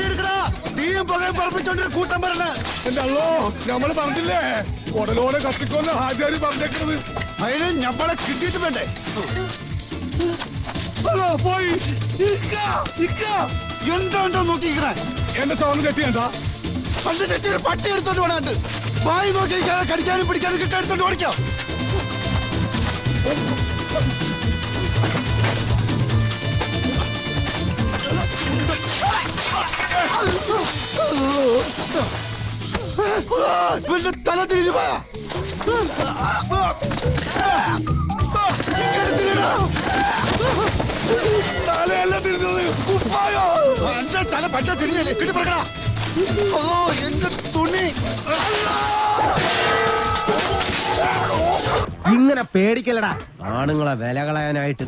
എടുക്കടാ. തീയും പുകയും പറപ്പിച്ചോണ്ടൊരു കൂട്ടം പറഞ്ഞ്. എന്റെ അല്ലോ, നമ്മള് പറഞ്ഞില്ലേ ഉടലോടെ കത്തിക്കൊന്ന് ഹാജാരി പറഞ്ഞേക്കുന്നത്. അതിന് ഞമ്മളെ കിട്ടിയിട്ട് വേണ്ടേ? പോയി എന്തോ നോക്കിക്കണേ. എന്റെ ചോന്ന് കെട്ടിയണ്ടാ പണ്ട് ചെട്ടിയൊരു പട്ടി എടുത്തോണ്ട് വേണാണ്ട് വായി നോക്കി കടിക്കാനും പിടിക്കാനും കിട്ടെടുത്തോണ്ട് ഓടിക്കോ. തല തിരിഞ്ഞു പോയാ തലയല്ല തിരിഞ്ഞത്, കുപ്പായോ. എന്റെ തല പറ്റ തിരിഞ്ഞല്ലേ കിട്ടിപ്പറക്കണ. ഓ എന്റെ തുണി. ഇങ്ങനെ പേടിക്കലടാ ആണുങ്ങളെ വില കളയാനായിട്ട്.